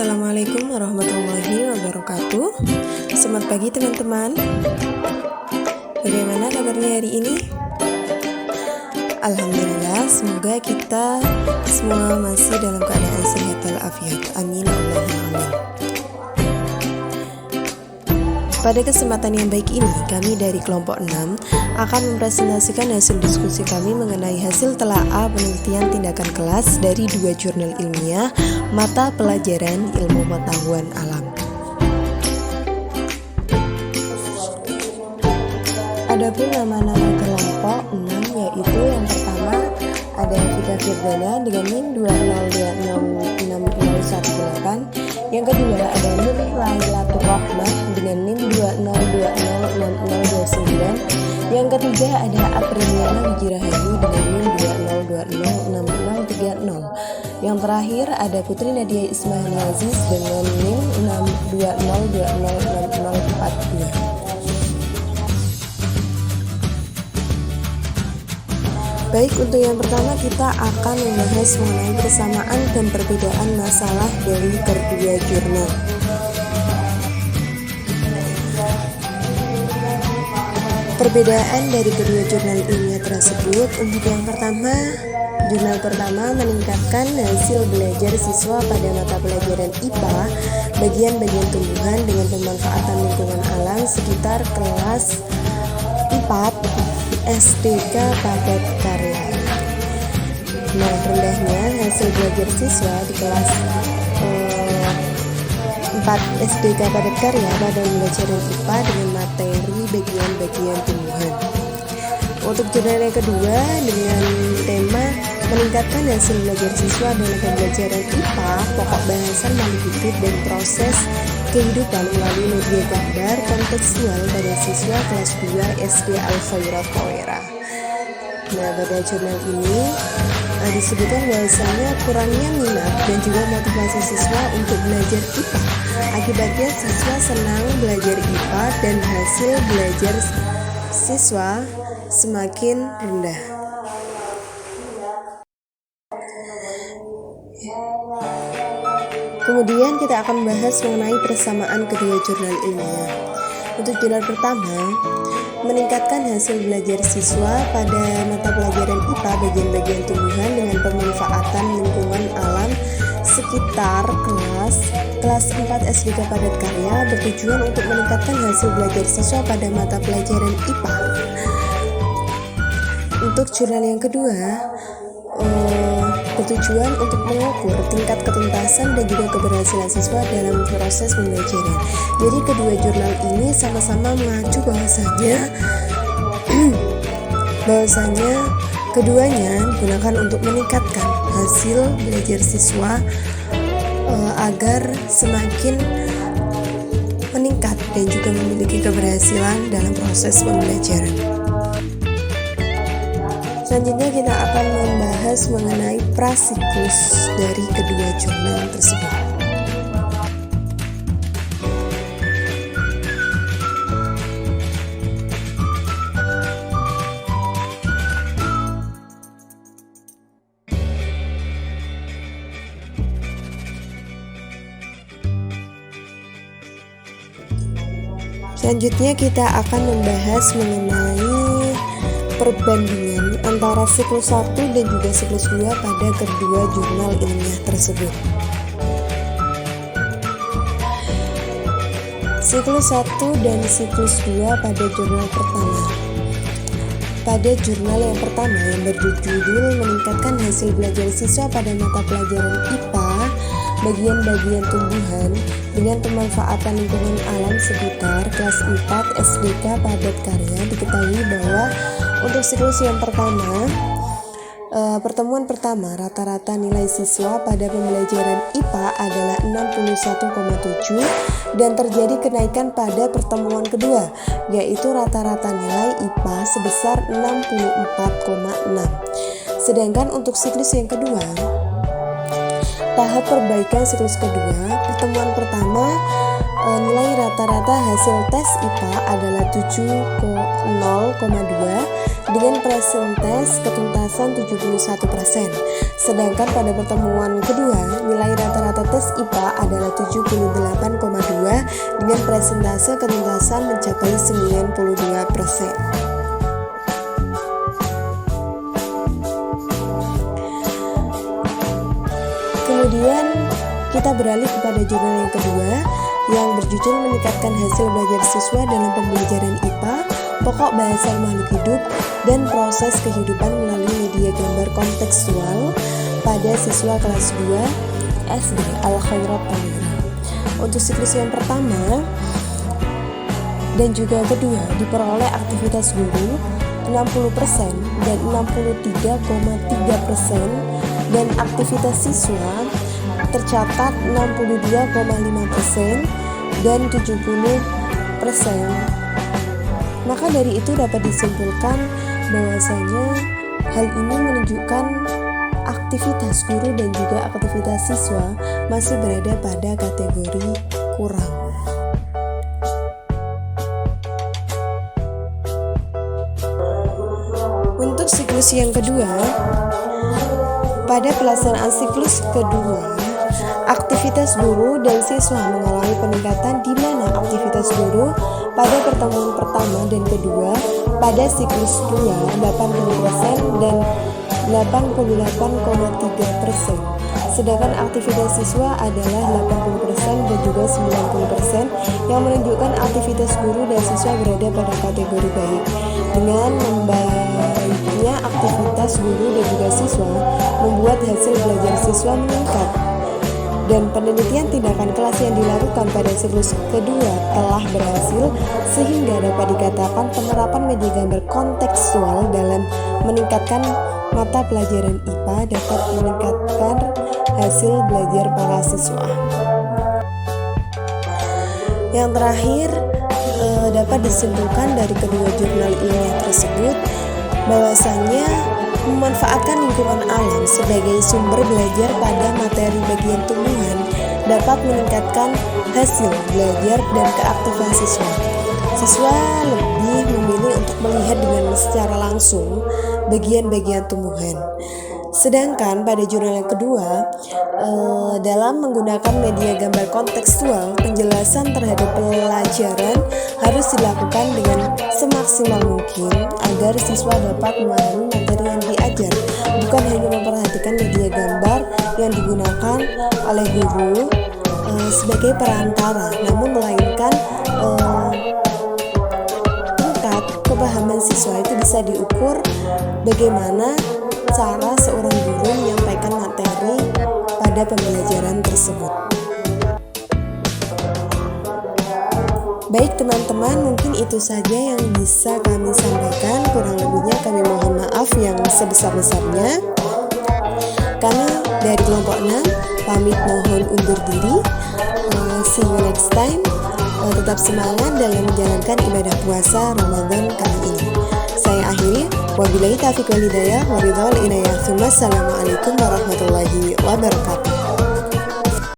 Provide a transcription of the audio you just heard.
Assalamualaikum warahmatullahi wabarakatuh. Selamat pagi teman-teman. Bagaimana kabarnya hari ini? Alhamdulillah, semoga kita semua masih dalam keadaan sehat walafiat. Amin Allahumma amin. Pada kesempatan yang baik ini, kami dari kelompok 6 akan mempresentasikan hasil diskusi kami mengenai hasil telaah penelitian tindakan kelas dari 2 jurnal ilmiah mata pelajaran ilmu pengetahuan alam. Adapun nama-nama kelompok 6 yaitu yang pertama ada Vita Firdana dengan NIM 202060118. Yang kedua ada Nur Lailatul Rahmah dengan NIM 202060029. Yang ketiga ada Apriliana Wijirahayu dengan NIM 202066030. Yang terakhir ada Putri Nadia Ismail Aziz dengan NIM 620206042. Baik, untuk yang pertama kita akan membahas mengenai persamaan dan perbedaan masalah dari kedua jurnal. Perbedaan dari kedua jurnal ilmiah tersebut, untuk yang pertama, jurnal pertama meningkatkan hasil belajar siswa pada mata pelajaran IPA, bagian-bagian tumbuhan dengan pemanfaatan lingkungan alam sekitar kelas 4 SDK Padat Karya. Nah, rendahnya hasil belajar siswa di kelas 4 SDK Padat Karya pada pembelajaran IPA dengan materi bagian-bagian tumbuhan. Untuk jurnal yang kedua dengan tema meningkatkan hasil belajar siswa dalam pembelajaran IPA, pokok bahasan manipulatif dan proses kehidupan melalui media gambar kontekstual pada siswa kelas 2 SD Al-Khairah Kawera. Nah, pada jurnal ini disebutkan bahwasanya kurangnya minat dan juga motivasi siswa untuk belajar IPA. Akibatnya siswa senang belajar IPA dan hasil belajar siswa semakin rendah. Kemudian kita akan membahas mengenai persamaan kedua jurnal ilmiah. Untuk jurnal pertama, meningkatkan hasil belajar siswa pada mata pelajaran IPA bagian-bagian tumbuhan dengan pemanfaatan lingkungan alam sekitar kelas 4 SDK Padat Karya bertujuan untuk meningkatkan hasil belajar siswa pada mata pelajaran IPA. Untuk jurnal yang kedua, bertujuan untuk mengukur tingkat ketuntasan dan juga keberhasilan siswa dalam proses pembelajaran. Jadi kedua jurnal ini sama-sama mengacu bahwasanya keduanya digunakan untuk meningkatkan hasil belajar siswa agar semakin meningkat dan juga memiliki keberhasilan dalam proses pembelajaran. Selanjutnya kita akan membahas mengenai prasiklus dari kedua jurnal tersebut. Selanjutnya kita akan membahas mengenai perbandingan antara siklus 1 dan juga siklus 2 pada kedua jurnal ilmiah tersebut. Siklus 1 dan siklus 2 pada jurnal pertama. Pada jurnal yang pertama yang berjudul meningkatkan hasil belajar siswa pada mata pelajaran IPA, bagian-bagian tumbuhan dengan pemanfaatan lingkungan alam sekitar kelas 4 SDK Padat Karya, diketahui bahwa untuk siklus yang pertama, pertemuan pertama rata-rata nilai siswa pada pembelajaran IPA adalah 61,7 dan terjadi kenaikan pada pertemuan kedua, yaitu rata-rata nilai IPA sebesar 64,6. Sedangkan untuk siklus yang kedua, tahap perbaikan siklus kedua, pertemuan pertama nilai rata-rata hasil tes IPA adalah 7,0,2 dengan presentase ketuntasan 71%. Sedangkan pada pertemuan kedua, nilai rata-rata tes IPA adalah 78,2 dengan persentase ketuntasan mencapai 92%. Kemudian kita beralih kepada jurnal yang kedua yang berjudul meningkatkan hasil belajar siswa dalam pembelajaran IPA, pokok bahasa makhluk hidup, dan proses kehidupan melalui media gambar kontekstual pada siswa kelas 2 SD Al-Khairat Tangerang. Untuk siklus yang pertama dan juga kedua diperoleh aktivitas guru 60% dan 63,3%, dan aktivitas siswa tercatat 62,5% dan 70%. Maka dari itu dapat disimpulkan bahwasanya hal ini menunjukkan aktivitas guru dan juga aktivitas siswa masih berada pada kategori kurang. Untuk siklus yang kedua, pada pelaksanaan siklus kedua, aktivitas guru dan siswa mengalami peningkatan di mana aktivitas guru pada pertemuan pertama dan kedua pada siklus 2 80% dan 88,3%. Sedangkan aktivitas siswa adalah 80% dan juga 90%, yang menunjukkan aktivitas guru dan siswa berada pada kategori baik. Dengan membaiknya aktivitas guru dan juga siswa membuat hasil belajar siswa meningkat. Dan penelitian tindakan kelas yang dilakukan pada siklus kedua telah berhasil, sehingga dapat dikatakan penerapan media gambar kontekstual dalam meningkatkan mata pelajaran IPA dapat meningkatkan hasil belajar para siswa. Yang terakhir, dapat disimpulkan dari kedua jurnal ilmiah tersebut bahwasanya memanfaatkan lingkungan alam sebagai sumber belajar pada materi bagian tumbuhan dapat meningkatkan hasil belajar dan keaktifan siswa. Siswa lebih memilih untuk melihat dengan secara langsung bagian-bagian tumbuhan. Sedangkan pada jurnal yang kedua, dalam menggunakan media gambar kontekstual, penjelasan terhadap pelajaran harus dilakukan dengan semaksimal mungkin agar siswa dapat memahami materi yang diajar, bukan hanya memperhatikan media gambar yang digunakan oleh guru sebagai perantara, namun melainkan tingkat kepahaman siswa itu bisa diukur bagaimana cara seorang guru menyampaikan materi pada pembelajaran tersebut. Baik teman-teman, mungkin itu saja yang bisa kami sampaikan. Kurang lebihnya kami mohon maaf yang sebesar-besarnya. Kami dari kelompok 6 pamit mohon undur diri. See you next time. Tetap semangat dalam menjalankan ibadah puasa Ramadan kali ini. Saya akhiri. Wabillahi taufiq wal hidayah. Waridhal inayah. Assalamualaikum warahmatullahi wabarakatuh.